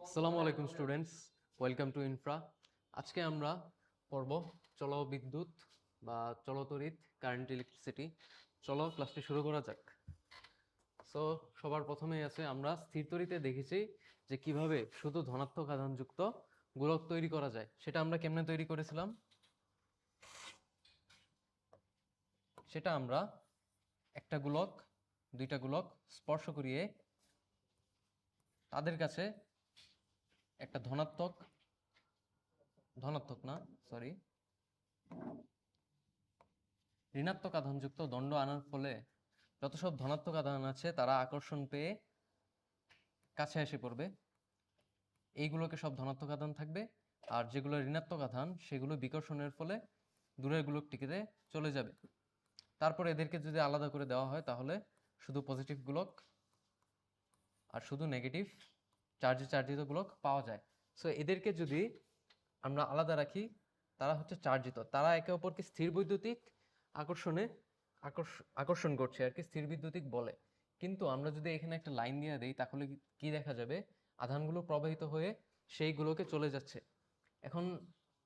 আসসালামু আলাইকুম students, welcome to infra. আজকে আমরা পড়ব বিদ্যুৎ বা চলতড়িৎ কারেন্ট ইলেকট্রিসিটি। চলো ক্লাসটি শুরু করা যাক। সো সবার প্রথমেই আছে, আমরা স্থির তড়িতে দেখেছি যে কিভাবে শুধু ধনাত্মক আধানযুক্ত গোলক তৈরি করা যায়। সেটা আমরা কেমনে তৈরি করেছিলাম? সেটা আমরা একটা গোলক, দুইটা গোলক স্পর্শ করিয়ে তাদের কাছে একটা ধনাত্মক ধনাত্মক না সরি ঋণাত্মক আধানযুক্ত দণ্ড আনার ফলে যত সব ধনাত্মক আধান আছে তারা আকর্ষণ পেয়ে কাছে এসে পড়বে। এইগুলোকে সব ধনাত্মক আধান থাকবে, আর যেগুলো ঋণাত্মক আধান সেগুলো বিকর্ষণের ফলে দূরের গোলকটিকে চলে যাবে। তারপর এদেরকে যদি আলাদা করে দেওয়া হয় তাহলে শুধু পজিটিভ গোলক আর শুধু নেগেটিভ চার্জিত গোলক পাওয়া যায়। সো এদেরকে যদি আমরা আলাদা রাখি, তারা হচ্ছে চার্জিত, তারা একে অপরকে স্থির বৈদ্যুতিক আকর্ষণে আকর্ষণ করছে আর কি, স্থির বৈদ্যুতিক বলে। কিন্তু আমরা যদি এখানে একটা লাইন দিয়ে দেই তাহলে কি দেখা যাবে? আধানগুলো প্রবাহিত হয়ে সেইগুলোকে চলে যাচ্ছে। এখন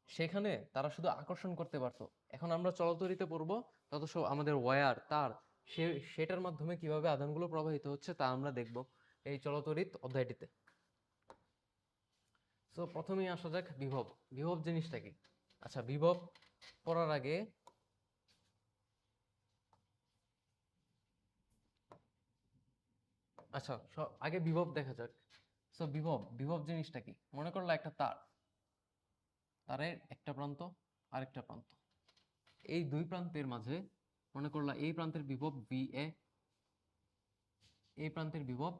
সেখানে তারা শুধু আকর্ষণ করতে পারতো। এখন আমরা চলতড়িতে পড়বো, তত সব আমাদের ওয়্যার তার সেটার মাধ্যমে কিভাবে আধানগুলো প্রবাহিত হচ্ছে তা আমরা দেখব এই চলতড়িৎ অধ্যায়টিতে। সো প্রথমেই আসা যাক বিভব। বিভব জিনিসটা কি? আচ্ছা, বিভব পড়ার আগে আগে বিভব দেখা যাক। সো বিভব জিনিসটা কি? মনে করলো একটা তারের একটা প্রান্ত আরেকটা প্রান্ত, এই দুই প্রান্তের মাঝে মনে করলা এই প্রান্তের বিভব VA, এই প্রান্তের বিভব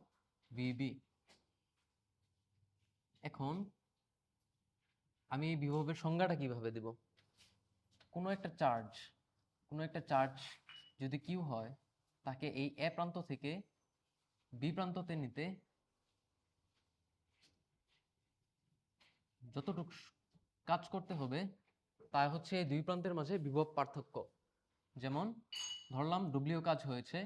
VB। এখন আমি এই বিভবের সংজ্ঞাটা কিভাবে দেব? কোনো একটা চার্জ যদি কিউ হয়, তাকে এই এ প্রান্ত থেকে বি প্রান্ততে নিতে যতটুকু কাজ করতে হবে তা হচ্ছে এই দুই প্রান্তের মাঝে বিভব পার্থক্য। যেমন ধরলাম ডব্লিউ কাজ হয়েছে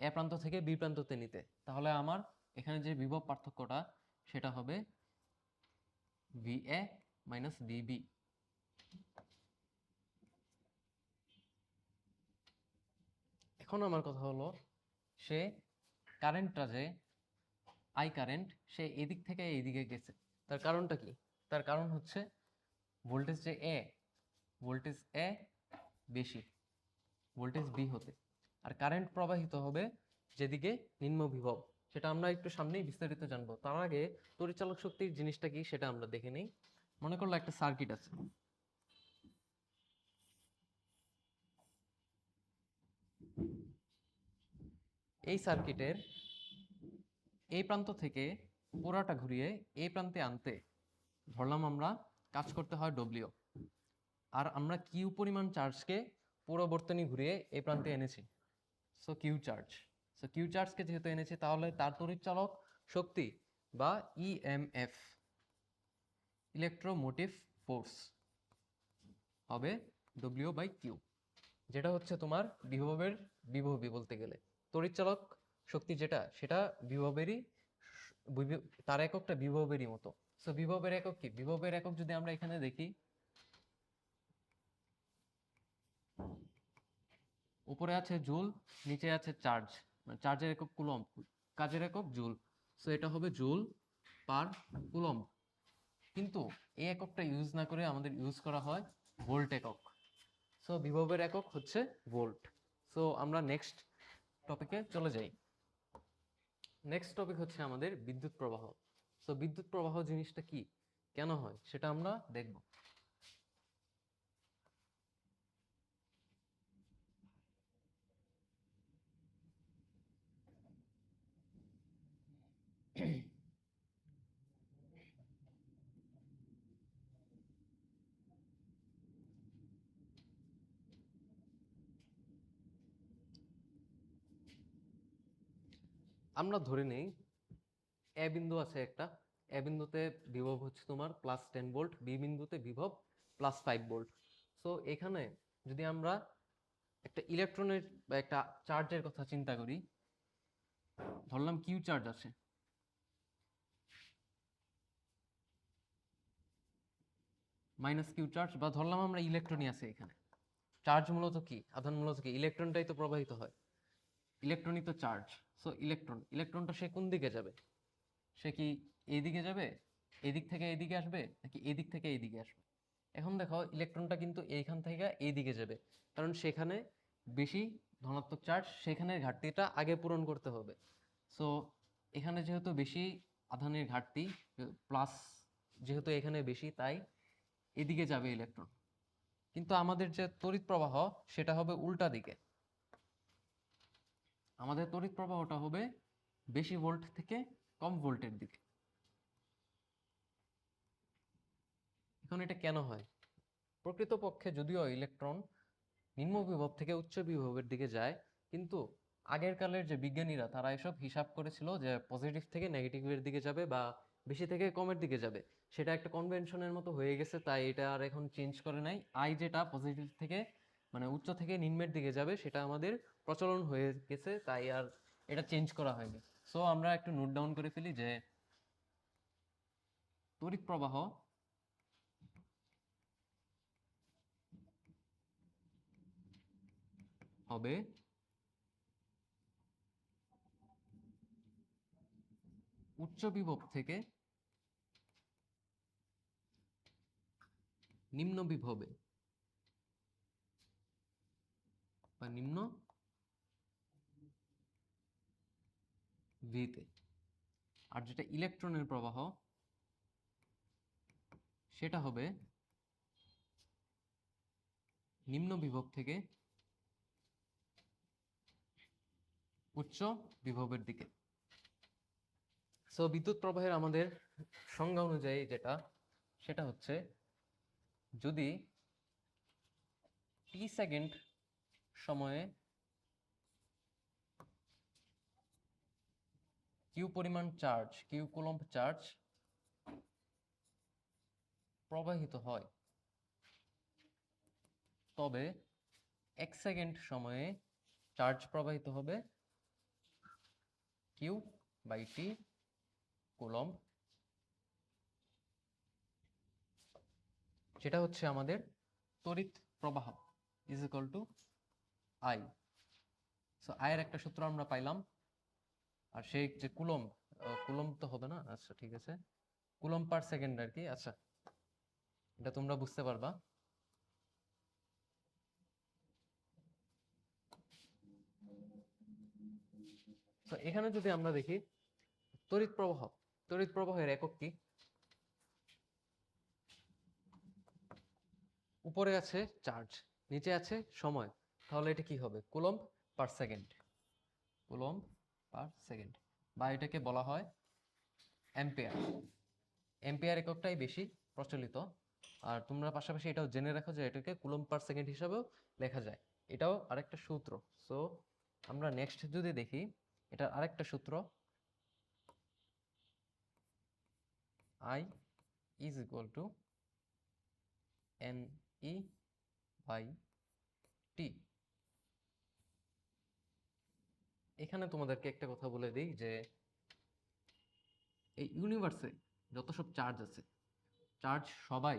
এ প্রান্ত থেকে বি প্রান্ততে নিতে, তাহলে আমার এখানে যে বিভব পার্থক্যটা সেটা হবে VA মাইনাস VB। এখন আমার কথা হলো, সে কারেন্টটা যে আই কারেন্ট, সে এদিক থেকে এইদিকে গেছে। তার কারণটা কি? তার কারণ হচ্ছে ভোল্টেজ যে ভোল্টেজ এ বেশি ভোল্টেজ বি হতে, আর কারেন্ট প্রবাহিত হবে যেদিকে নিম্ন বিভব। সেটা আমরা একটু সামনেই বিস্তারিত জানবো। তার আগে তড়িৎচালক শক্তির জিনিসটা কি সেটা আমরা দেখে নিই। মনে করলো একটা সার্কিট আছে, এই সার্কিটের এই প্রান্ত থেকে পুরাটা ঘুরিয়ে এই প্রান্তে আনতে ধরলাম আমরা কাজ করতে হয় ডব্লিউ, আর আমরা কিউ পরিমাণ চার্জকে পুরো বর্তনী ঘুরিয়ে এই প্রান্তে এনেছি। সো কিউ চার্জকে যেহেতু এনেছি, তাহলে তার তড়িৎচালক শক্তি বা ইএমএফ, ইলেকট্রোমোটিভ ফোর্স, হবে W/Q, যেটা হচ্ছে তোমার বিভবই বলতে গেলে। তড়িৎচালক শক্তি যেটা, সেটা বিভবেরই তার এককটা বিভবেরই মতো। সো বিভবের একক কি? বিভবের একক যদি আমরা এখানে দেখি, উপরে আছে জুল, নিচে আছে চার্জ, মানে চার্জের একক কুলম্ব, কাজের একক জুল। সো এটা হবে জুল পার কুলম্ব। কিন্তু এই এককটা ইউজ না করে আমাদের ইউজ করা হয় ভোল্ট একক। সো বিভবের একক হচ্ছে ভোল্ট। সো আমরা নেক্সট টপিকে চলে যাই। নেক্সট টপিক হচ্ছে আমাদের বিদ্যুৎ প্রবাহ। সো বিদ্যুৎ প্রবাহ জিনিসটা কি, কেন হয়, সেটা আমরা দেখব। আমরা ধরে নেই এ বিন্দু আছে একটা, এ বিন্দুতে বিভব হচ্ছে তোমার +10 ভোল্ট, বি বিন্দুতে বিভব +5 ভোল্ট। সো এখানে যদি আমরা একটা ইলেকট্রনের বা একটা চার্জের কথা চিন্তা করি, ধরলাম কিউ চার্জ আছে, মাইনাস কিউ চার্জ, বা ধরলাম আমরা ইলেকট্রনই আছে এখানে। চার্জ মূলত কি, আধান মূলত কি, ইলেকট্রনটাই তো প্রবাহিত হয়, ইলেকট্রনই তো চার্জ। সো ইলেকট্রনটা সে কোন দিকে যাবে, সে কি এই দিকে যাবে, এদিক থেকে এইদিকে আসবে, নাকি এদিক থেকে এইদিকে আসবে? এখন দেখো ইলেকট্রনটা কিন্তু এইখান থেকে এই দিকে যাবে, কারণ সেখানে বেশি ধনাত্মক চার্জ, সেখানে ঘাটতিটা আগে পূরণ করতে হবে। সো এখানে যেহেতু বেশি আধানের ঘাটতি, প্লাস যেহেতু এখানে বেশি, তাই এদিকে যাবে ইলেকট্রন। কিন্তু আমাদের যে তড়িৎ প্রবাহ সেটা হবে উল্টা দিকে, আমাদের তড়িৎ প্রবাহটা হবে বেশি ভোল্ট থেকে কম ভোল্টের দিকে। এখন এটা কেন হয়? প্রকৃতপক্ষে যদিও ইলেকট্রন নিম্ন বিভব থেকে উচ্চ বিভবের দিকে যায়, কিন্তু আগের কালের যে বিজ্ঞানীরা তারা এসব হিসাব করেছিল যে পজিটিভ থেকে নেগেটিভের দিকে যাবে বা বেশি থেকে কমের দিকে যাবে, সেটা একটা কনভেনশনের মতো হয়ে গেছে, তাই এটা আর এখন চেঞ্জ করে নাই। আই যেটা পজিটিভ থেকে মানে উচ্চ থেকে নিম্নের দিকে যাবে সেটা আমাদের প্রচলন হয়ে গেছে, তাই আর এটা চেঞ্জ করা হয়নি। সো আমরা একটু নোট ডাউন করে ফেলি যে তড়িৎ প্রবাহ হবে উচ্চ বিভব থেকে নিম্ন বিভবে বা নিম্ন ভিতে। আর যেটা ইলেকট্রনের প্রবাহ সেটা হবে নিম্ন বিভব থেকে উচ্চ বিভবের দিকে। সো বিদ্যুৎ প্রবাহের আমাদের সংজ্ঞা অনুযায়ী যেটা, সেটা হচ্ছে যদি টি সেকেন্ড সময়ে কিউ পরিমাণ চার্জ, কিউ কুলম্ব চার্জ প্রবাহিত হয়, তবে 1 সেকেন্ড সময়ে চার্জ প্রবাহিত হবে কিউ বাই টি কুলম্ব, সেটা হচ্ছে আমাদের তড়িৎ প্রবাহ is equal two I. So আয়ের একটা সূত্র আমরা পাইলাম, আর সেই যে কুলম্ব, কুলম্ব তো হবে না, আচ্ছা ঠিক আছে, কুলম্ব পার সেকেন্ড আর কি। আচ্ছা, এটা তোমরা বুঝতে পারবা। তো এখানে যদি আমরা দেখি তড়িৎ প্রবাহ, তড়িৎ প্রবাহের একক কি? উপরে আছে চার্জ, নিচে আছে সময়, তাহলে এটা কি হবে? Coulomb per second, coulomb per second, বা এটাকে বলা হয় অ্যাম্পিয়ার। অ্যাম্পিয়ার এককটাই বেশি প্রচলিত। আর তোমরা পাশাপাশি এটাও জেনে রাখো যে এটাকে কুলম্ব পার সেকেন্ড হিসাবেও লেখা যায়, এটাও আরেকটা সূত্র। সো আমরা নেক্সট যদি দেখি, এটার আরেকটা সূত্র, I is equal to NE by T। এখানে তোমাদেরকে একটা কথা বলে দিই যে এই ইউনিভার্সে যত সব চার্জ আছে, চার্জ সবাই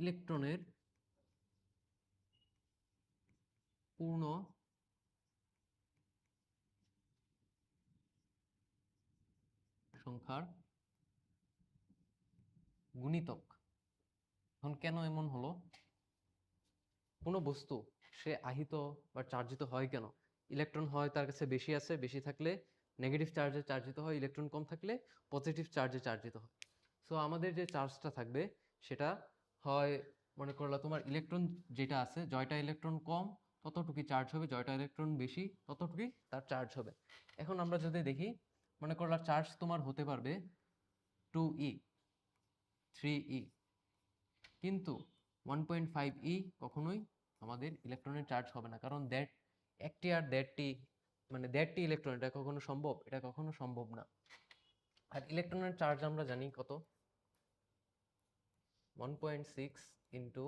ইলেকট্রনের পূর্ণ সংখ্যার গুণিতক। এখন কেন এমন হলো? কোনো বস্তু সে আহিত বা চার্জিত হয় কেন? ইলেকট্রন হয় তার কাছে বেশি আছে, বেশি থাকলে নেগেটিভ চার্জে চার্জিত হয়, ইলেকট্রন কম থাকলে পজিটিভ চার্জে চার্জিত হয়। সো আমাদের যে চার্জটা থাকবে সেটা হয়, মনে করলা তোমার ইলেকট্রন যেটা আছে, জয়টা ইলেকট্রন কম ততটুকুই চার্জ হবে, জয়টা ইলেকট্রন বেশি ততটুকুই তার চার্জ হবে। এখন আমরা যদি দেখি, মনে করলা চার্জ তোমার হতে পারবে 2e, 3e, কিন্তু 1.5e কখনোই আমাদের ইলেকট্রনের চার্জ হবে না, কারণ দ্যাট একটি আর দ্যাটটি মানে দ্যাটটি ইলেকট্রন, এটা কখনো সম্ভব? এটা কখনো সম্ভব না। আর ইলেকট্রনের চার্জ আমরা জানি কত, 1.6 ইন্টু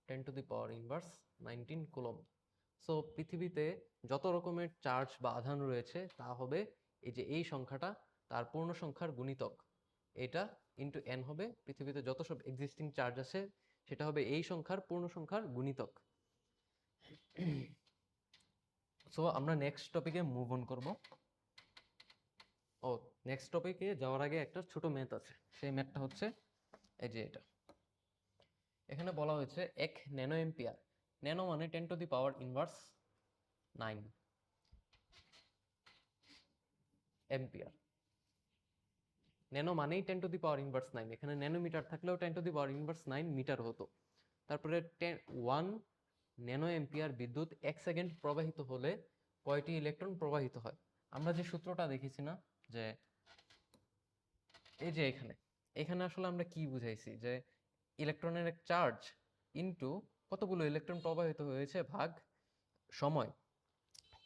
10⁻⁻19 কুলম্ব। সো পৃথিবীতে যত রকমের চার্জ বা আধান রয়েছে তা হবে এই যে এই সংখ্যাটা তার পূর্ণ সংখ্যার গুণিতক, এটা ইন্টু n হবে পৃথিবীতে যত সব এক্সিস্টিং চার্জ আছে সেটা হবে এই সংখ্যার পূর্ণ সংখ্যার গুণিতক। সো আমরা নেক্সট টপিকে মুভ অন করব। ও নেক্সট টপিকে যাওয়ার আগে একটা ছোট ম্যাথ আছে, সেই ম্যাথটা হচ্ছে এই যে এটা। এখানে বলা হয়েছে 1 ন্যানো এম্পিয়ার, ন্যানো মানে 10 to the power inverse 9 ampere. Nano মানেই 10 টু দি পাওয়ার ইনভার্স 9, এখানে ন্যানোমিটার থাকলেও 10 to the power inverse 9 metre হতো। তারপরে 1 ন্যানো এম্পিয়ার বিদ্যুৎ 1 সেকেন্ড প্রবাহিত হলে কয়টি ইলেকট্রন প্রবাহিত হয়? আমরা যে সূত্রটা দেখেছি না, যে এই যে এখানে এখানে আসলে আমরা কি বুঝাইছি, যে ইলেকট্রনের চার্জ ইনটু কতগুলো ইলেকট্রন প্রবাহিত হয়েছে ভাগ সময়,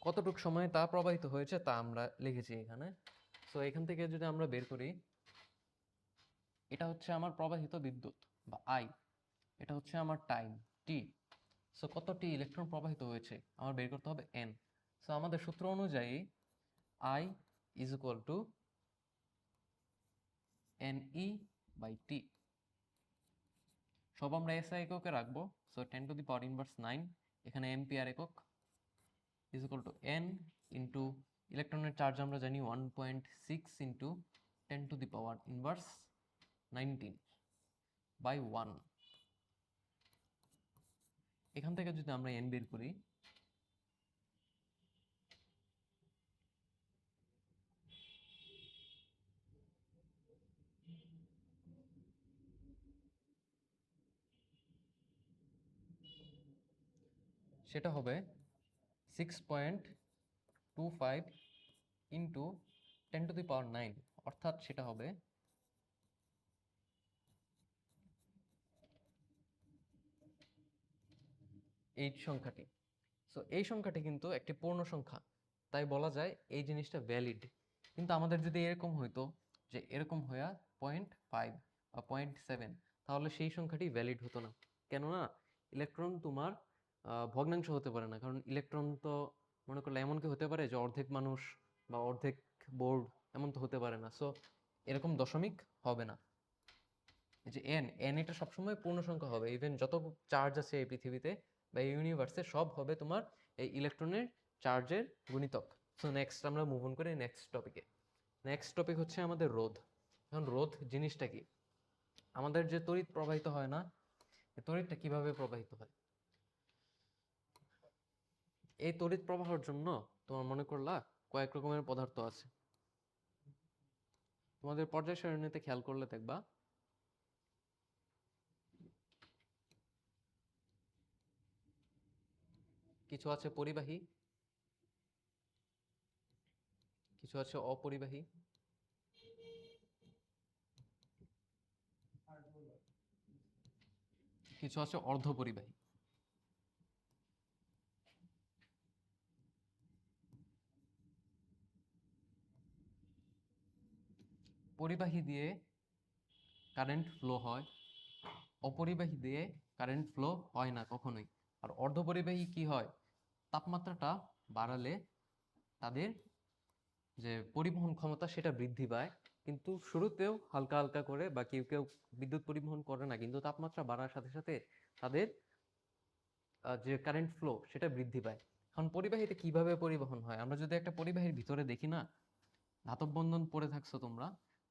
কতটুকু সময় তা প্রবাহিত হয়েছে তা আমরা লিখেছি এখানে। সো এখান থেকে যদি আমরা বের করি, এটা হচ্ছে আমার প্রবাহিত বিদ্যুৎ বা আই, এটা হচ্ছে আমার টাইম টি। সো কতটি ইলেকট্রন প্রবাহিত হয়েছে আমার বের করতে হবে এন। সো আমাদের সূত্র অনুযায়ী I is equal to N E by T. সব আমরা এসআই এককে রাখবো। So 10 to the power inverse 9, এখানে এম্পিয়ার একক, is equal to N into ইলেকট্রনের চার্জ আমরা জানি 1.6 into 10 to the power inverse 19 by 1। এখান থেকে যদি আমরা এন বের করি, সেটা হবে 6.25 ইন্টু 10 টু দি পাওয়ার 9, অর্থাৎ সেটা হবে এই সংখ্যাটি। সো এই সংখ্যাটি কিন্তু একটি পূর্ণ সংখ্যা, তাই বলা যায় এই জিনিসটা ভ্যালিড। কিন্তু আমাদের যদি এরকম হইতো যে এরকম হইয়া 0.5 বা 0.7, তাহলে সেই সংখ্যাটি ভ্যালিড হতো না। কেননা ইলেকট্রন তোমার ভগ্নাংশ হতে পারে না, কারণ ইলেকট্রন তো মনে করলে এমন কি হতে পারে যে অর্ধেক মানুষ বা অর্ধেক বোর্ড, এমন তো হতে পারে না। সো এরকম দশমিক হবে না। এই যে এন এন এটা সবসময় পূর্ণ সংখ্যা হবে, ইভেন যত চার্জ আছে এই পৃথিবীতে বা ইউনিভার্সে সব হবে তোমার এই ইলেকট্রনের চার্জের গুণিতক। সো নেক্সট আমরা মুভ অন করি নেক্সট টপিকে। নেক্সট টপিক হচ্ছে আমাদের রোধ। এখন রোধ জিনিসটা কি? আমাদের যে তড়িৎ প্রবাহিত হয় না, এই তড়িৎটা কিভাবে প্রবাহিত হয়? এই তড়িৎ প্রবাহের জন্য তোমার মনে করলা কয়েক রকমের পদার্থ আছে। তোমাদের পর্যায় সারণীতে খেয়াল করলে দেখবা কিছু আছে পরিবাহী, কিছু আছে অপরিবাহী, কিছু আছে অর্ধপরিবাহী। পরিবাহী দিয়ে কারেন্ট ফ্লো হয়, অপরিবাহী দিয়ে কারেন্ট ফ্লো হয় না কখনোই। আর অর্ধপরিবাহী কি হয়? তাপমাত্রাটা বাড়ালে তাদের যে পরিবহন ক্ষমতা সেটা বৃদ্ধি পায়, কিন্তু শুরুতেও হালকা হালকা করে, বা কেউ কেউ বিদ্যুৎ পরিবহন করে না, কিন্তু তাপমাত্রা বাড়ার সাথে সাথে তাদের যে কারেন্ট ফ্লো সেটা বৃদ্ধি পায়। এখন পরিবাহীতে কিভাবে পরিবহন হয়? আমরা যদি একটা পরিবাহীর ভিতরে দেখি না, ধাতব বন্ধন পড়ে থাকছো তোমরা,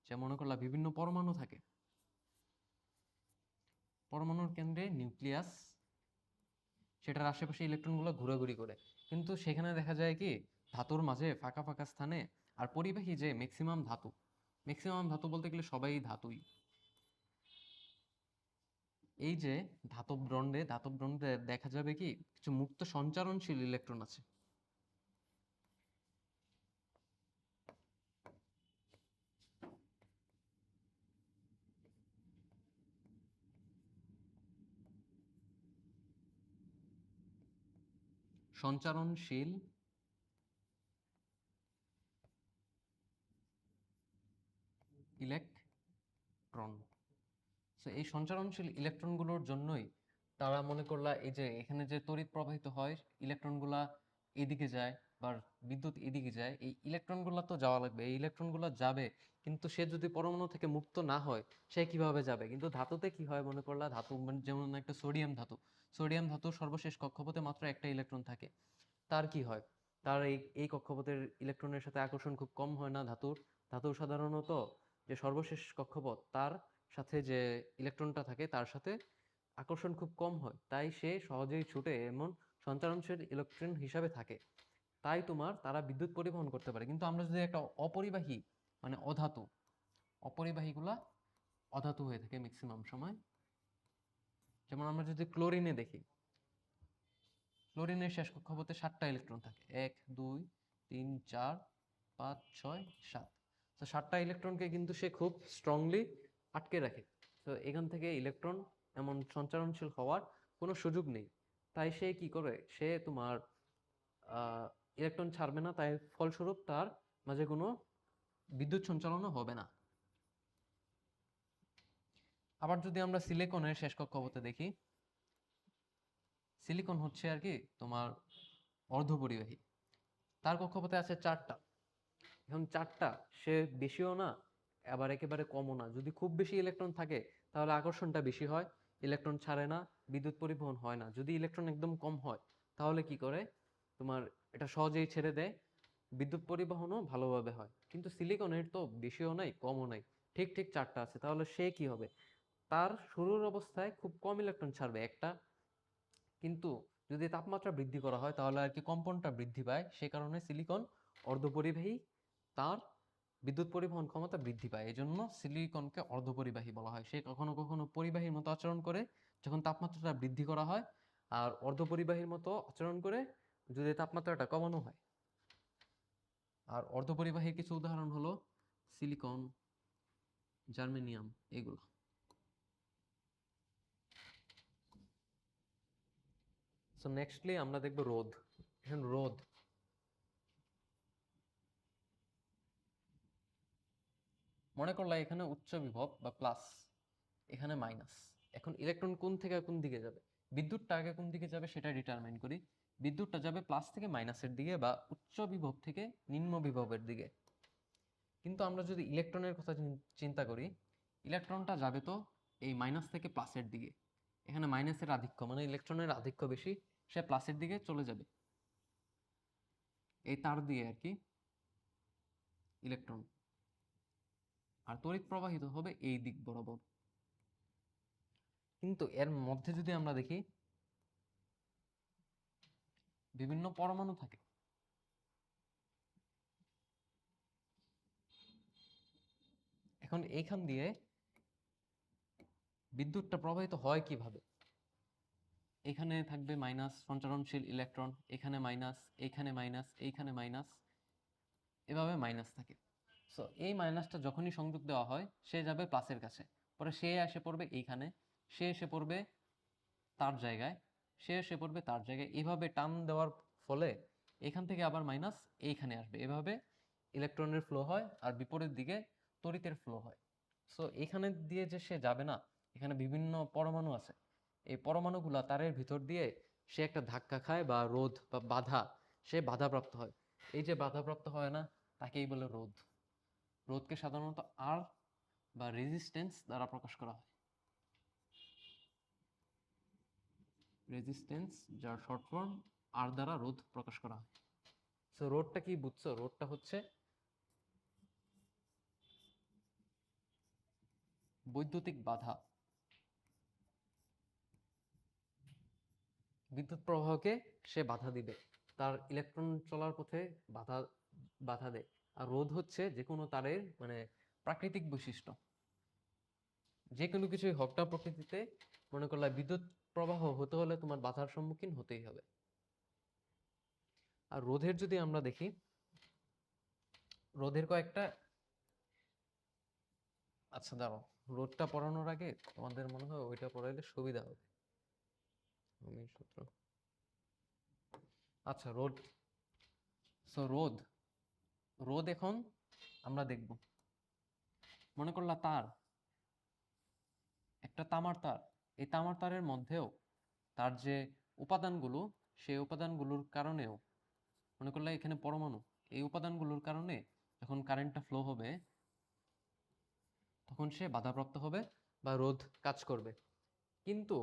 যে মনে করলা বিভিন্ন পরমাণু থাকে, পরমাণুর কেন্দ্রে নিউক্লিয়াস, সেটার আশেপাশে ইলেকট্রনগুলো ঘোরাঘুরি করে, কিন্তু সেখানে দেখা যায় কি ধাতুর মাঝে ফাঁকা ফাঁকা স্থানে, আর পরিবাহী যে ম্যাক্সিমাম ধাতু, ম্যাক্সিমাম ধাতু বলতে গেলে সবাই ধাতুই, এই যে ধাতব দণ্ডে দেখা যাবে কি কিছু মুক্ত সঞ্চারণশীল ইলেকট্রন আছে। সঞ্চারণশীল ইলেকট্রন। সো এই সঞ্চারণশীল ইলেকট্রনগুলোর জন্যই তারা মনে করলা এই যে এখানে যে তড়িৎ প্রবাহিত হয়, ইলেকট্রনগুলা এদিকে যায় বা বিদ্যুৎ এদিকে যায়, এই ইলেকট্রনগুলো তো যাওয়া লাগবে, এই ইলেকট্রনগুলো যাবে, কিন্তু সে যদি পরমাণু থেকে মুক্ত না হয় সে কিভাবে যাবে? কিন্তু ধাতুতে কি হয় মনে করলা, ধাতু যেমন একটা সোডিয়াম ধাতু, সোডিয়াম ধাতুর সর্বশেষ কক্ষপথে মাত্র একটা ইলেকট্রন থাকে। তার কি হয়? তার এই এই কক্ষপথের ইলেকট্রনের সাথে আকর্ষণ খুব কম হয় না ধাতুর? ধাতুর সাধারণত যে সর্বশেষ কক্ষপথ তার সাথে যে ইলেকট্রনটা থাকে তার সাথে আকর্ষণ খুব কম হয়, তাই সে সহজেই ছুটে এমন সঞ্চারণশীল ইলেকট্রন হিসাবে থাকে। তাই তারা বিদ্যুৎ পরিবহন করতে পারে। কিন্তু আমরা যদি একটা অপরিবাহী মানে অধাতু, অপরিবাহীগুলা অধাতু হয়ে থাকে ম্যাক্সিমাম সময়। যেমন আমরা যদি ক্লোরিনে দেখি, ক্লোরিনের শেষ কক্ষপথে 7টা ইলেকট্রন থাকে, 1 2 3 4 5 6 7। তো 7টা ইলেকট্রনকে কিন্তু সে খুব স্ট্রংলি আটকে রাখে। তো এখান থেকে ইলেকট্রন এমন সঞ্চারণশীল হওয়ার কোনো সুযোগ নেই। তাই সে কি করে, সে ইলেকট্রন ছাড়বে না, তাই ফলস্বরূপ তার মাঝে কোনো বিদ্যুৎ সঞ্চালনও হবে না। আবার যদি আমরা সিলিকনের শেষ কক্ষপথে দেখি, সিলিকন হচ্ছে আর কি তোমার অর্ধপরিবাহী। তার কক্ষপথে আছে 4টা। এখন 4টা, সে বেশিও না আবার একেবারে কমও না। যদি খুব বেশি ইলেকট্রন থাকে তাহলে আকর্ষণটা বেশি হয়, ইলেকট্রন ছাড়ে না, বিদ্যুৎ পরিবহন হয় না। যদি ইলেকট্রন একদম কম হয় তাহলে কি করে, তোমার এটা সহজেই ছেড়ে দেয়, বিদ্যুৎ পরিবহনও ভালোভাবে হয়। কিন্তু সিলিকনের তো বেশিও নাই কমও নাই, ঠিক ঠিক 4টা আছে। তাহলে সে কি হবে, তার শুরুর অবস্থায় খুব কম ইলেকট্রন ছাড়বে একটা, কিন্তু যদি তাপমাত্রা বৃদ্ধি করা হয় তাহলে আর কি কম্পনটা বৃদ্ধি পায়, সে কারণে সিলিকন অর্ধপরিবাহী, তার বিদ্যুৎ পরিবহন ক্ষমতা বৃদ্ধি পায়, এজন্য সিলিকনকে অর্ধপরিবাহী বলা হয়। সে কখনো কখনো পরিবাহীর মতো আচরণ করে যখন তাপমাত্রাটা বৃদ্ধি করা হয়, আর অর্ধপরিবাহীর মতো আচরণ করে যদি তাপমাত্রাটা কমানো হয়। আর অর্ধপরিবাহীর কিছু উদাহরণ হলো সিলিকন, জার্মেনিয়াম, এগুলো। সো নেক্সটলি আমরা দেখব রোধ। এখন রোধ, মনে করলাম এখানে উচ্চ বিভব বা প্লাস, এখানে মাইনাস। এখন ইলেকট্রন কোন থেকে কোন দিকে যাবে, বিদ্যুৎটা আগে কোন দিকে যাবে সেটা ডিটারমাইন করি। বিদ্যুৎটা যাবে প্লাস থেকে মাইনাসের দিকে বা উচ্চ বিভব থেকে নিম্ন বিভবের দিকে। কিন্তু আমরা যদি ইলেকট্রনের কথা চিন্তা করি, ইলেকট্রনটা যাবে তো এই মাইনাস থেকে প্লাসের দিকে। এখানে মাইনাসের আধিক্য মানে ইলেকট্রনের আধিক্য বেশি, সে প্লাসের দিকে চলে যাবে, এই তার দিয়ে আর কি ইলেকট্রন। আর তড়িৎ প্রবাহিত হবে এই দিক বরাবর। কিন্তু এর মধ্যে যদি আমরা দেখি বিভিন্ন পরমাণু থাকে। এখন এইখান দিয়ে বিদ্যুৎটা প্রবাহিত হয় কিভাবে, এখানে থাকবে মাইনাস সঞ্চারণশীল ইলেকট্রন, এখানে মাইনাস, এইখানে মাইনাস, এইখানে মাইনাস, এভাবে মাইনাস থাকে। সো এই মাইনাসটা যখনই সংযোগ দেওয়া হয় সে যাবে প্লাসের কাছে, পরে সে এসে পড়বে এইখানে, সে এসে পড়বে তার জায়গায়, সে এসে পড়বে তার জায়গায়, এভাবে টান দেওয়ার ফলে এখান থেকে আবার মাইনাস এইখানে আসবে, এভাবে ইলেকট্রনের ফ্লো হয় আর বিপরীত দিকে তড়িতের ফ্লো হয়। সো এখানে দিয়ে যে সে যাবে না, এখানে বিভিন্ন পরমাণু আছে, এই পরমাণুগুলা তারের ভিতর দিয়ে সে একটা ধাক্কা খায় বা রোধ বা বাধা, সে বাধাপ্রাপ্ত হয়। এই যে বাধাপ্রাপ্ত হয় না, তাকেই বলে রোধ। রোধকে সাধারণত আর বা রেজিস্ট্যান্স দ্বারা প্রকাশ করা হয়, রেজিস্ট্যান্স যার শর্ট ফর্ম আর দ্বারা রোধ প্রকাশ করা হয়। সো রোধটা কি বুঝছো, রোধটা হচ্ছে বৈদ্যুতিক বাধা, বিদ্যুৎ প্রবাহকে সে বাধা দিবে, তার ইলেকট্রন চলার পথে বাধা বাধা দেয়। আর রোধ হচ্ছে যে কোনো তারের মানে প্রাকৃতিক বৈশিষ্ট্য, যে কোনো কিছুই হোক না প্রকৃতিতে, মনে করলে বিদ্যুৎ প্রবাহ হতে হলে তোমার বাধার সম্মুখীন হতেই হবে। আর রোধের যদি আমরা দেখি, রোধের কয়েকটা, আচ্ছা দাঁড়াও, রোধটা পড়ানোর আগে তোমাদের মনে হয় ওইটা পড়াইলে সুবিধা হবে। সূত্র, আচ্ছা রোধ। সো রোধ, রোধ এখন আমরা দেখব। মনে করলা তার, একটা তামার তার, এই তামার তারের মধ্যেও তার যে উপাদানগুলো, সেই উপাদানগুলোর কারণেও মনে করলে এখানে পরমাণু, এই উপাদানগুলোর কারণে যখন কারেন্টটা ফ্লো হবে তখন সে বাধাপ্রাপ্ত হবে বা রোধ কাজ করবে। কিন্তু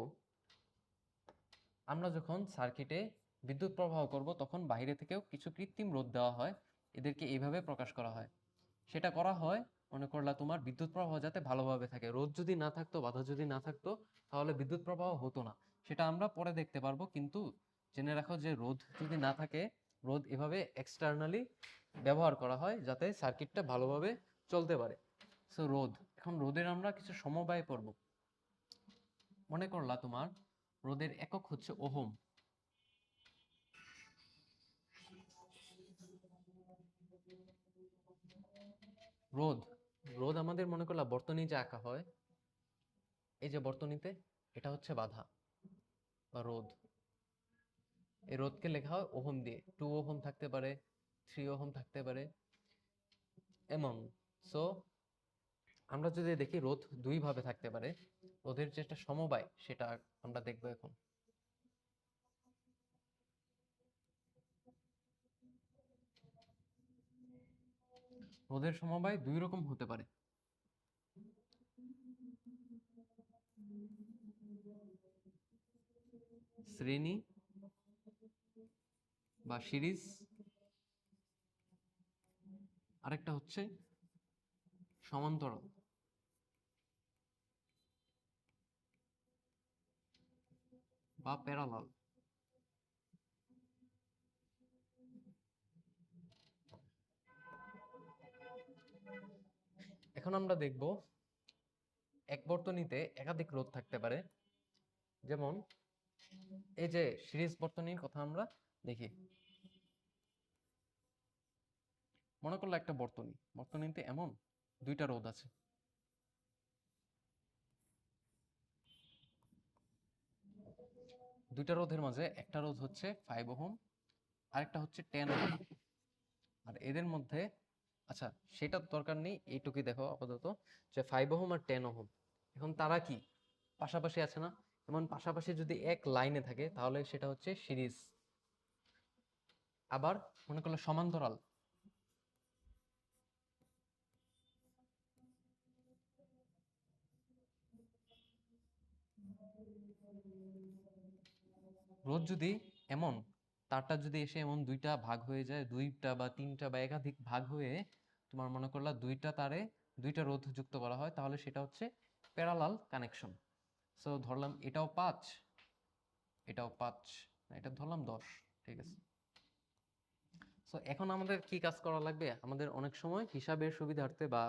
আমরা যখন সার্কিটে বিদ্যুৎ প্রবাহ করব তখন বাইরে থেকেও কিছু কৃত্রিম রোধ দেওয়া হয়, এদেরকে এইভাবে প্রকাশ করা হয়। সেটা করা হয় মনে করলা তোমার বিদ্যুৎ প্রবাহ যাতে ভালোভাবে থাকে, রোধ যদি না থাকতো, বাধা যদি না থাকতো, তাহলে বিদ্যুৎ প্রবাহ হতো না। সেটা আমরা পরে দেখতে পারবো, কিন্তু জেনে রাখো যে রোধ যদি না থাকে, রোধ এভাবে এক্সটার্নালি ব্যবহার করা হয় যাতে সার্কিটটা ভালোভাবে চলতে পারে। সো রোধ, এখন রোধের আমরা কিছু সমবায় পড়ব। মনে করলা তোমার রোধের একক হচ্ছে ওহম। রোধ, রোধ আমাদের মনে করলা বর্তনী যে আঁকা হয়, এই যে বর্তনীতে, এটা হচ্ছে বাধা বা রোধ। এই রোধকে লেখা হয় ওহম দিয়ে, 2 ওহম থাকতে পারে, 3 ওহম থাকতে পারে, এমন। সো আমরা যদি দেখি রোধ দুই ভাবে থাকতে পারে, রোধের যেটা সমবায় সেটা আমরা দেখবো এখন। রোধের সমবায় দুই রকম হতে পারে। শ্রেণী বা সিরিজ, আরেকটা হচ্ছে সমান্তরাল। বা প্যারালাল। এখন আমরা দেখব এক বর্তনীতে একাধিক রোধ থাকতে পারে। যেমন এই যে সিরিজ বর্তনীর কথা আমরা দেখি, মনে করলো একটা বর্তনী, বর্তনীতে এমন দুইটা রোধ আছে। দুইটা রোধের মাঝে একটা রোধ হচ্ছে 5 ওহম, আরেকটা হচ্ছে 10 ওহম। আর এদের মধ্যে, আচ্ছা সেটার দরকার নেই, এইটুকুই দেখো আপাতত, যে 5 ওহম আর 10 ওহম এখন তারা কি পাশাপাশি আছে না? যেমন পাশাপাশি যদি এক লাইনে থাকে তাহলে সেটা হচ্ছে সিরিজ। আবার মনে করলো সমান্তরাল, রোধ যদি এমন, তারটা যদি এসে এমন দুইটা ভাগ হয়ে যায়, দুইটা বা তিনটা বা একাধিক ভাগ হয়ে তোমার মনে করলা দুইটা তারে দুইটা রোধ যুক্ত করা হয়, তাহলে সেটা হচ্ছে প্যারালাল কানেকশন। সো ধরলাম এটাও 5, এটাও 5, এটা ধরলাম 10, ঠিক আছে। সো এখন আমাদের কি কাজ করা লাগবে? আমাদের অনেক সময় হিসাবের সুবিধার্থে বা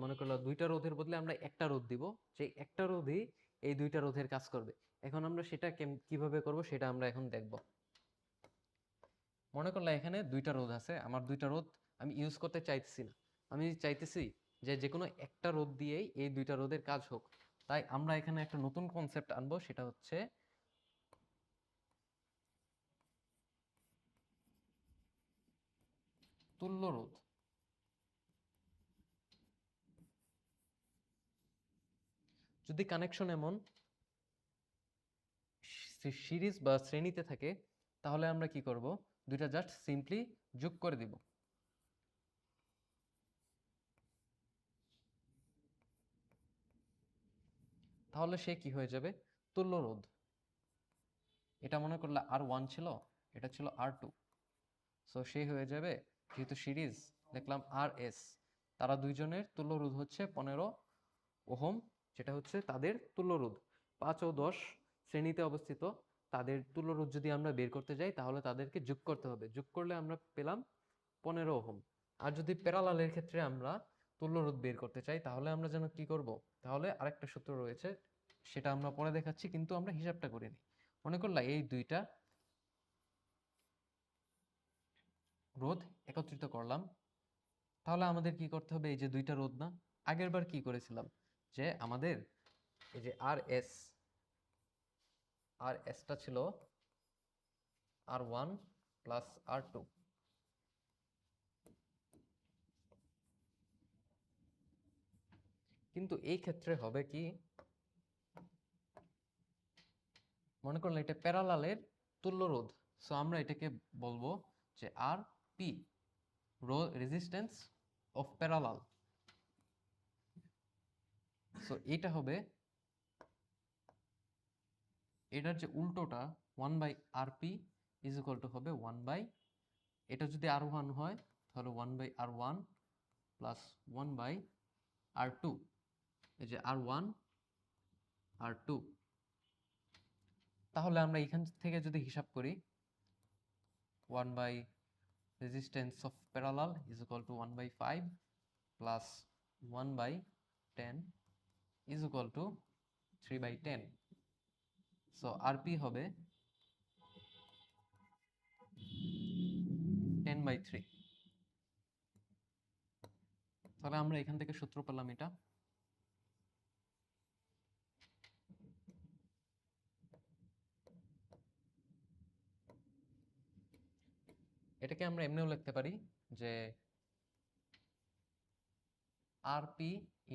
মনে করলো দুইটা রোধের বদলে আমরা একটা রোধ দিব, যে একটা রোধই এই দুইটা রোধের কাজ করবে। এখন আমরা সেটা কিভাবে করব সেটা আমরা এখন দেখব। মনে করলে এখানে দুইটা রোধ আছে, আমার দুইটা রোধ আমি ইউজ করতে চাইতেছি না, আমি চাইতেছি যে যে কোনো একটা রোধ দিয়েই এই দুইটা রোধের কাজ হোক। তাই আমরা এখানে একটা নতুন কনসেপ্ট আনবো, সেটা হচ্ছে তুল্য রোধ। যদি কানেকশন এমন সিরিজ বা শ্রেণীতে থাকে, তাহলে আমরা কি করব, দুইটা জাস্ট সিম্পলি যোগ করে দিব। তাহলে সে কি হয়ে যাবে, তুল্য রোধ। এটা মনে করলে R1 ছিল, এটা ছিল R2, সো সে হয়ে যাবে, যেহেতু সিরিজ দেখলাম RS, তারা দুইজনের তুল্য রোধ হচ্ছে 15 ওহম, যেটা হচ্ছে তাদের তুল্য রোধ। 5 ও 10 শ্রেণীতে অবস্থিত, তাদের তুল্য রোধ যদি আমরা বের করতে যাই তাহলে তাদেরকে যোগ করতে হবে, যোগ করলে আমরা পেলাম 15 ওহম। আর যদি প্যারালালের ক্ষেত্রে আমরা তুল্য রোধ বের করতে চাই তাহলে আমরা যেন কি করব, তাহলে আরেকটা সূত্র রয়েছে, সেটা আমরা পরে দেখাচ্ছি, কিন্তু আমরা হিসাবটা করে নিই। মনে করলা এই দুইটা রোধ একত্রিত করলাম, তাহলে আমাদের কি করতে হবে, এই যে দুইটা রোধ না, আগের বার কি করেছিলাম, যে আমাদের এই যে আর এসটা ছিল R1 প্লাস R2। কিন্তু এই ক্ষেত্রে হবে কি, মনে করলে এটা প্যারালালের তুল্য রোধ, সো আমরা এটাকে বলবো যে R P resistance of parallel. So এটা হবে, এটার যে উল্টোটা 1/rp ইজ ইকুয়াল টু হবে 1 বাই, এটা যদি r1 হয় তাহলে 1/r1 প্লাস 1/r2, এই যে r1 r2। তাহলে আমরা এখান থেকে যদি হিসাব করি 1 by resistance of parallel is equal to 1/5 plus 1/10 is equal to 3/10। So rp হবে 10/3। তাহলে আমরা এখান থেকে সূত্র পেলাম এটা। এটাকে আমরা এমনিও লিখতে পারি যে rp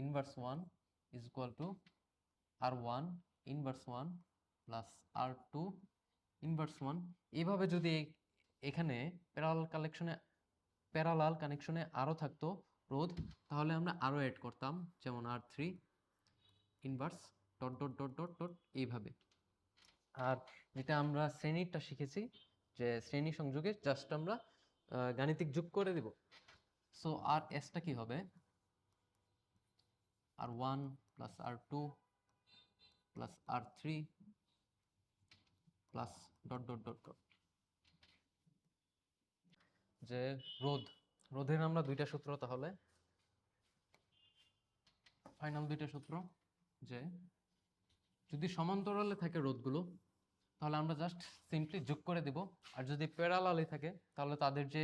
inverse 1 is equal two r1 inverse 1 plus r2 inverse 1। এইভাবে যদি এখানে প্যারালাল কানেকশনে আরো থাকতো রোধ, তাহলে আমরা আরো অ্যাড করতাম, যেমন r3 inverse dot dot dot dot dot এইভাবে। আর যেটা আমরা শ্রেণীরটা শিখেছি যে শ্রেণী সংযোগে জাস্ট আমরা গাণিতিক যোগ করে দিব। সো আর এসটা কি হবে, r1 plus r2 plus r3 plus dot dot dot dot. যে রোধের আমরা দুইটা সূত্র, তাহলে ফাইনাল দুইটা সূত্র, যে যদি সমান্তরালে থাকে রোধগুলো তাহলে আমরা জাস্ট সিম্পলি যোগ করে দেব, আর যদি প্যারালালে থাকে তাহলে তাদের যে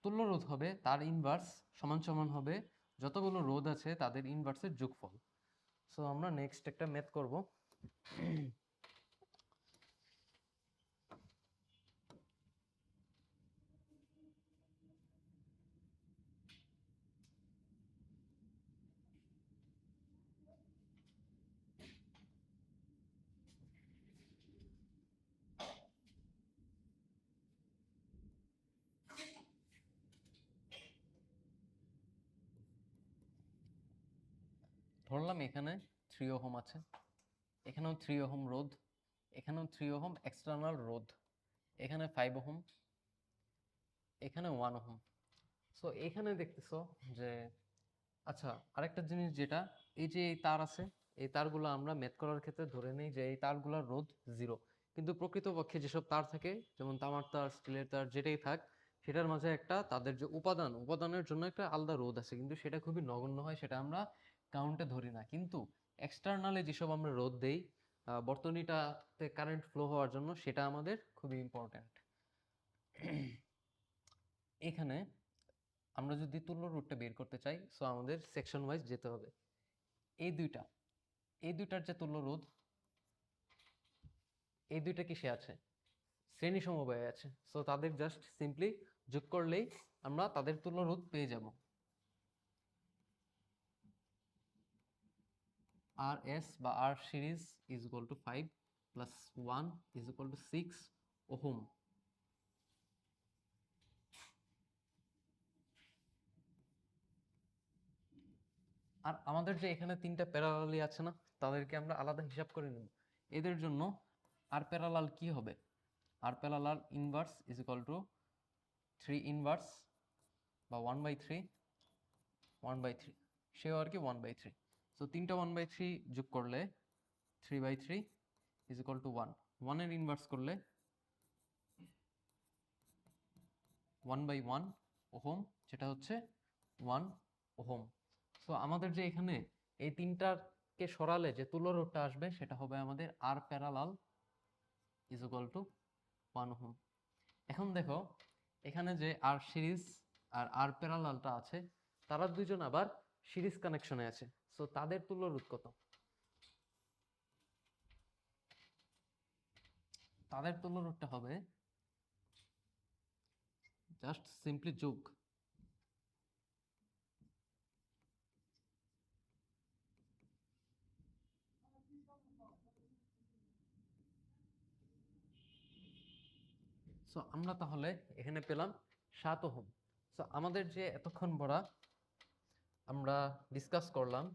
তুল্য রোধ হবে তার ইনভার্স সমান সমান হবে যতগুলো রোধ আছে তাদের ইনভার্সের যোগফল। সো আমরা নেক্সট একটা ম্যাথ করব। ধরলাম এখানে 3 ওহম আছে, এখানেও 3 ওহম রোধ, এখানেও 3 ওহম এক্সটার্নাল রোধ, এখানে 5 ওহম, এখানে 1 ওহম। সো এখানে দেখতেছো যে, আচ্ছা আরেকটা জিনিস যেটা, এই যে এই তার আছে, এই তারগুলো আমরা ম্যাথ করার ক্ষেত্রে ধরে নিই যে এই তারগুলোর রোধ 0, কিন্তু প্রকৃতপক্ষে যেসব তার থাকে যেমন তামার তার, স্টিলের তার, যেটাই থাক, সেটার মাঝে একটা তাদের যে উপাদানের জন্য একটা আলাদা রোধ আছে, কিন্তু সেটা খুবই নগণ্য হয়, সেটা আমরা কাউন্টে ধরি না। কিন্তু এক্সটার্নালি যেসব আমরা রোধ দেই বর্তনীটাতে কারেন্ট ফ্লো হওয়ার জন্য, সেটা আমাদের খুবই ইম্পর্ট্যান্ট। এখানে আমরা যদি তুল্য রোধটা বের করতে চাই, সো আমাদের সেকশন ওয়াইজ যেতে হবে। এই দুইটার যে তুল্য রোধ, এই দুইটা কিসে আছে, শ্রেণী সমবায়ে আছে। সো তাদের জাস্ট সিম্পলি যোগ করলেই আমরা তাদের তুল্য রোধ পেয়ে যাব। আর এস বা R series is equal to 5 plus 1 is equal to 6 ohm. আর আমাদের যে এখানে তিনটা প্যারালালি আছে না, তাদেরকে আমরা আলাদা হিসাব করে নেব। এদের জন্য আর প্যারালাল কি হবে, R parallel inverse is equal to 3 inverse বা 1/3 1/3, সেও আর কি 1/3। সো তিনটা 1/3 যোগ করলে 3/3 ইজ ইকুয়াল টু 1। 1 এর ইনভার্স করলে 1/1 ওহম, যেটা হচ্ছে 1 ওহম। সো আমাদের যে এখানে এই তিনটাকে সরালে যে তুল্য রোধটা আসবে, সেটা হবে আমাদের R parallel is equal to 1 ohm. এখন দেখো এখানে যে আর সিরিজ আর আর প্যারালালটা আছে, তারা দুইজন আবার সিরিজ কানেকশনে আছে। সো তাদের তুল্য রোধ কত, তাদের তুল্য রোধটা হবে জাস্ট সিম্পলি যোগ। সো সো আমরা তাহলে এখানে পেলাম 7 ওহম। সো আমাদের যে এতক্ষণ পড়া আমরা ডিসকাস করলাম,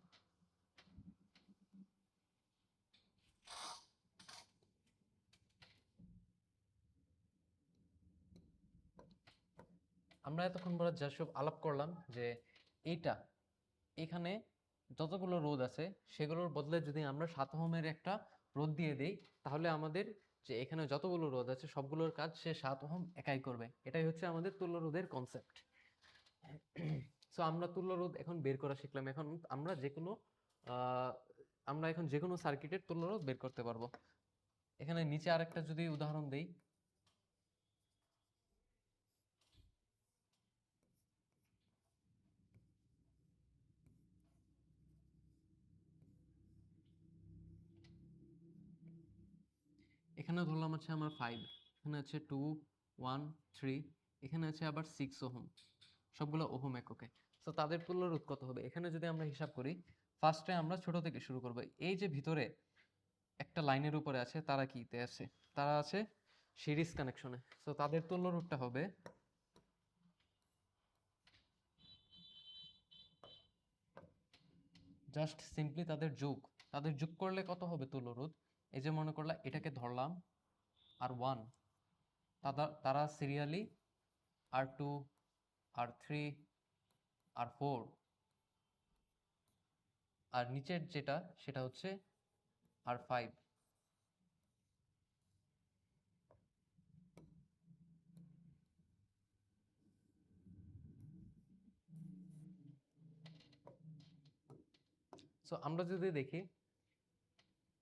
আমরা এতক্ষণ পড়া যেসব আলাপ করলাম যে এইটা এখানে যতগুলো রোধ আছে সেগুলোর বদলে যদি আমরা 7 ওহমের একটা রোধ দিয়ে দেই, তাহলে আমাদের যে এখানে যতগুলো রোধ আছে সবগুলোর কাজ সে 7 ওহম একাই করবে। এটাই হচ্ছে আমাদের তুল্য রোধের কনসেপ্ট। সো আমরা তুল্য রোধ এখন বের করা শিখলাম। এখন আমরা যে কোনো সার্কিটের তুল্য রোধ বের করতে পারবো। এখানে নিচে আরেকটা যদি উদাহরণ দেই, এখানে ধরলাম আছে আমার 5, এখানে আছে 2, 1, 3, এখানে আছে আবার 6 ওহম, সবগুলো ওহম এককে। তো তাদের তুল্য রোধ কত হবে? এখানে যদি আমরা হিসাব করি, ফার্স্টে আমরা ছোট থেকে শুরু করব। এই যে ভিতরে একটা লাইনের উপরে আছে, তারা কিতে আছে? তারা আছে সিরিজ কানেকশনে। তো তাদের তুল্য রোধটা হবে জাস্ট সিম্পলি তাদের যোগ করলে কত হবে তুল্য রোধ? এই যে মনে করলাম এটাকে ধরলাম R1, তারা সিরিয়ালি R2, R3, R4, আর নিচের যেটা সেটা হচ্ছে R5। সো আমরা যদি দেখি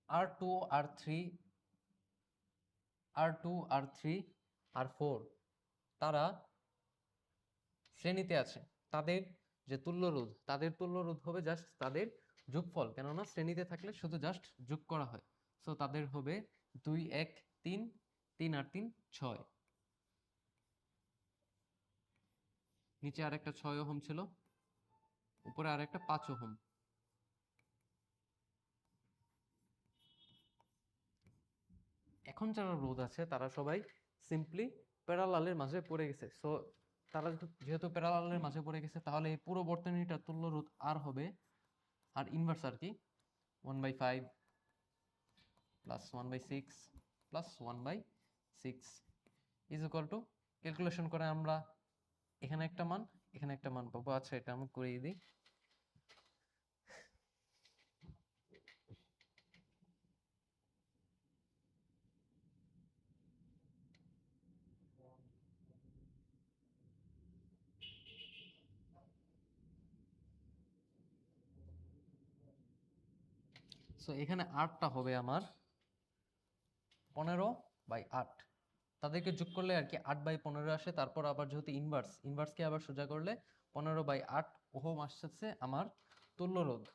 R2, R3, R2, R3, R4 তারা শ্রেণীতে আছে। তাদের যে তাদের তুল্য রোধ হবে জাস্ট তাদের যোগফল, কেননা শ্রেণীতে থাকলে শুধু জাস্ট যোগ করা হয়। সো তাদের হবে 2, 1, 3, 3 আর 3, 6। নিচে আর একটা 6 ওহম ছিল, উপরে আর একটা 5 ওহম। এখন যারা রোধ আছে তারা সবাই সিম্পলি প্যারালালের মাঝে পড়ে গেছে। সো তারা যেহেতু প্যারালালের মাঝে পড়ে গেছে, তাহলে এই পুরো বর্তনীটার তুল্য রোধ আর হবে, আর ইনভার্স আর কি, 1/5 plus 1/6 plus 1/6 is equal two, calculation করে আমরা এখানে একটা মান এখানে একটা মান পাবো। আচ্ছা, এটা আমি করিয়ে দিই। সো এখানে 8টা হবে আমার 15/8। তাদেরকে যোগ করলে আর কি 8/15 আসে। তারপর আবার যেহেতু ইনভার্সকে আবার সোজা করলে 15/8 ওহম আসছে আমার তুল্য রোধ।